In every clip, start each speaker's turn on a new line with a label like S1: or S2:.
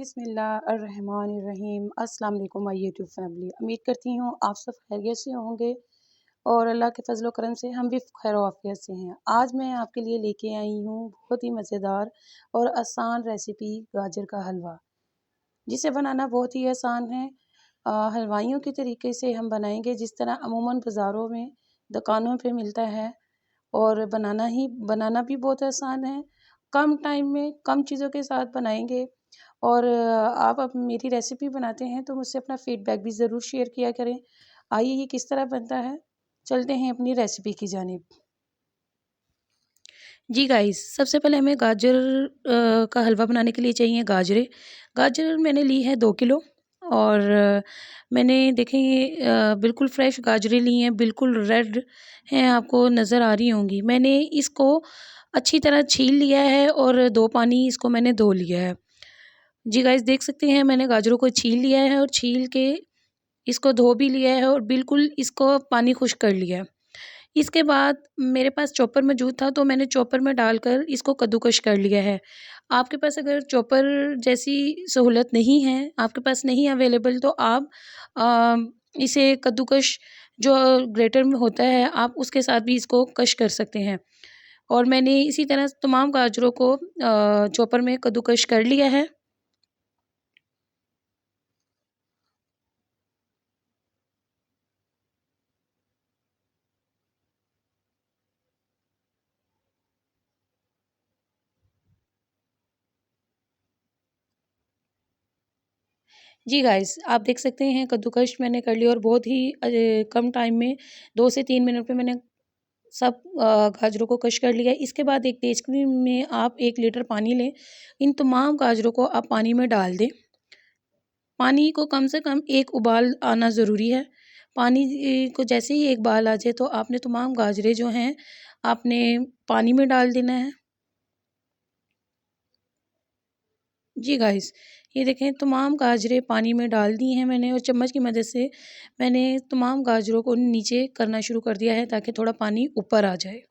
S1: बिस्मिल्लाहिर्रहमानिर्रहीम। अस्सलाम वालेकुम माय यूट्यूब फैमिली। उम्मीद करती हूँ आप सब खैरियत से होंगे और अल्लाह के फजल करम से हम भी खैर आफियत से हैं। आज मैं आपके लिए लेके आई हूँ बहुत ही मज़ेदार और आसान रेसिपी गाजर का हलवा, जिसे बनाना बहुत ही आसान है। हलवाइयों के तरीके से हम बनाएंगे जिस तरह अमूमन बाज़ारों में दुकानों पे मिलता है, और बनाना भी बहुत आसान है। कम टाइम में कम चीज़ों के साथ बनाएंगे। और आप अब मेरी रेसिपी बनाते हैं तो मुझसे अपना फीडबैक भी ज़रूर शेयर किया करें। आइए ये किस तरह बनता है, चलते हैं अपनी रेसिपी की जानिब। जी गाइस, सबसे पहले हमें गाजर का हलवा बनाने के लिए चाहिए गाजरें। गाजर मैंने ली है 2 किलो। और मैंने देखें ये बिल्कुल फ्रेश गाजरें ली हैं, बिल्कुल रेड हैं, आपको नज़र आ रही होंगी। मैंने इसको अच्छी तरह छील लिया है और 2 पानी इसको मैंने धो लिया है। जी गाइस, देख सकते हैं मैंने गाजरों को छील लिया है और छील के इसको धो भी लिया है और बिल्कुल इसको पानी खुश्क कर लिया है। इसके बाद मेरे पास चॉपर मौजूद था तो मैंने चॉपर में डालकर इसको कद्दूकश कर लिया है। आपके पास अगर चॉपर जैसी सहूलत नहीं है, आपके पास नहीं अवेलेबल, तो आप अ, इसे कद्दूकश जो ग्रेटर में होता है आप उसके साथ भी इसको कश कर सकते हैं। और मैंने इसी तरह तमाम गाजरों को चॉपर में कद्दूकश कर लिया है। जी गाइस, आप देख सकते हैं कद्दूकश मैंने कर लिया और बहुत ही कम टाइम में 2 से 3 मिनट में मैंने सब गाजरों को कश कर लिया है। इसके बाद एक तेज़ में आप 1 लीटर पानी लें। इन तमाम गाजरों को आप पानी में डाल दें। पानी को कम से कम 1 उबाल आना ज़रूरी है। पानी को जैसे ही 1 उबाल आ जाए तो आपने तमाम गाजरें जो हैं आपने पानी में डाल देना है। जी गाइस, ये देखें तमाम गाजरें पानी में डाल दी हैं मैंने और चम्मच की मदद से मैंने तमाम गाजरों को नीचे करना शुरू कर दिया है ताकि थोड़ा पानी ऊपर आ जाए।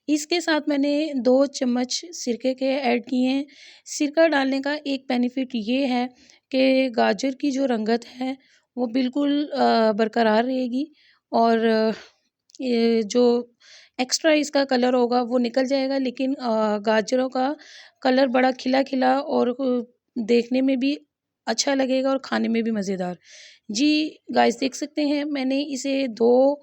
S1: इसके साथ मैंने 2 चम्मच सिरके के ऐड किए हैं। सिरका डालने का एक बेनिफिट ये है कि गाजर की जो रंगत है वो बिल्कुल बरकरार रहेगी और ये जो एक्स्ट्रा इसका कलर होगा वो निकल जाएगा, लेकिन गाजरों का कलर बड़ा खिला-खिला और देखने में भी अच्छा लगेगा और खाने में भी मज़ेदार। जी गाइस, देख सकते हैं मैंने इसे 2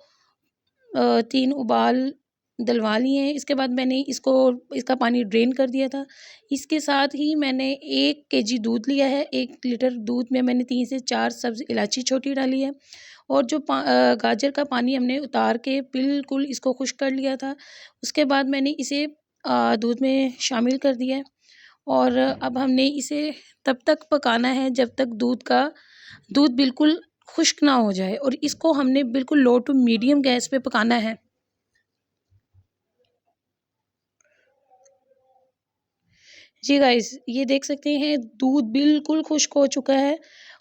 S1: 3 उबाल दिलवा लिए हैं। इसके बाद मैंने इसका पानी ड्रेन कर दिया था। इसके साथ ही मैंने 1 केजी दूध लिया है। 1 लीटर दूध में मैंने 3 से 4 सब्ज़ इलायची छोटी डाली है और जो गाजर का पानी हमने उतार के बिल्कुल इसको खुश्क कर लिया था। उसके बाद मैंने इसे दूध में शामिल कर दिया है और अब हमने इसे तब तक पकाना है जब तक दूध बिल्कुल खुश्क ना हो जाए और इसको हमने बिल्कुल लो टू मीडियम गैस पे पकाना है। जी गाइस, ये देख सकते हैं दूध बिल्कुल खुश्क हो चुका है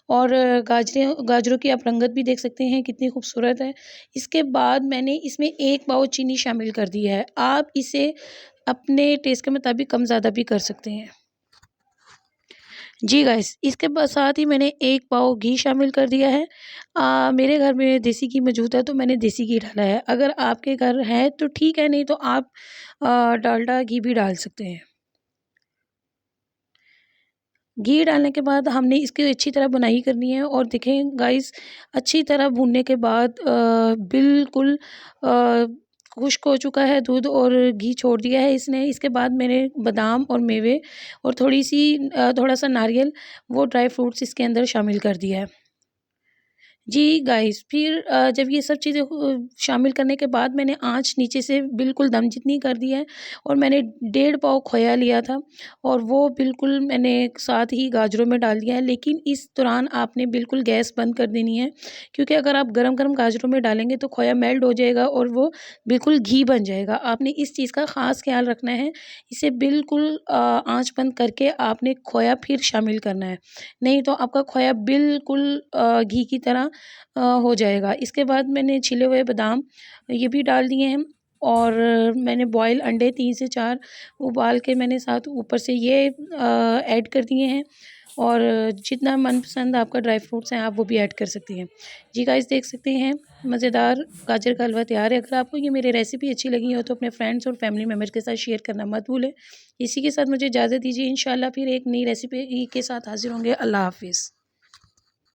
S1: और गाजरों की आप रंगत भी देख सकते हैं कितनी खूबसूरत है। इसके बाद मैंने इसमें 1 पाव चीनी शामिल कर दी है। आप इसे अपने टेस्ट के मुताबिक कम ज़्यादा भी कर सकते हैं। जी गाइस, इसके साथ ही मैंने 1 पाव घी शामिल कर दिया है। मेरे घर में देसी घी मौजूद है तो मैंने देसी घी डाला है। अगर आपके घर है तो ठीक है, नहीं तो आप डालडा घी भी डाल सकते हैं। घी डालने के बाद हमने इसकी अच्छी तरह बुनाई करनी है और देखें गाइस, अच्छी तरह भूनने के बाद बिल्कुल खुश्क हो चुका है दूध और घी छोड़ दिया है इसने। इसके बाद मैंने बादाम और मेवे और थोड़ा सा नारियल, वो ड्राई फ्रूट्स इसके अंदर शामिल कर दिया है। जी गाइस, फिर जब ये सब चीज़ें शामिल करने के बाद मैंने आँच नीचे से बिल्कुल दम जितनी कर दी है और मैंने 1.5 पाव खोया लिया था और वो बिल्कुल मैंने साथ ही गाजरों में डाल दिया है। लेकिन इस दौरान आपने बिल्कुल गैस बंद कर देनी है, क्योंकि अगर आप गरम-गरम गाजरों में डालेंगे तो खोया मेल्ट हो जाएगा और वो बिल्कुल घी बन जाएगा। आपने इस चीज़ का ख़ास ख़्याल रखना है। इसे बिल्कुल आँच बंद करके आपने खोया फिर शामिल करना है, नहीं तो आपका खोया बिल्कुल घी की तरह हो जाएगा। इसके बाद मैंने छिले हुए बादाम ये भी डाल दिए हैं और मैंने बॉयल अंडे 3 से 4 उबाल के मैंने साथ ऊपर से ये ऐड कर दिए हैं। और जितना मनपसंद आपका ड्राई फ्रूट्स हैं आप वो भी ऐड कर सकती हैं। जी गाइस, देख सकते हैं मज़ेदार गाजर का हलवा तैयार है। अगर आपको ये मेरी रेसिपी अच्छी लगी हो तो अपने फ्रेंड्स और फैमिली मेम्बर्स के साथ शेयर करना मत भूलें। इसी के साथ मुझे इजाज़त दीजिए। इंशाल्लाह फिर एक नई रेसिपी के साथ हाज़िर होंगे। अल्लाह हाफ़िज़।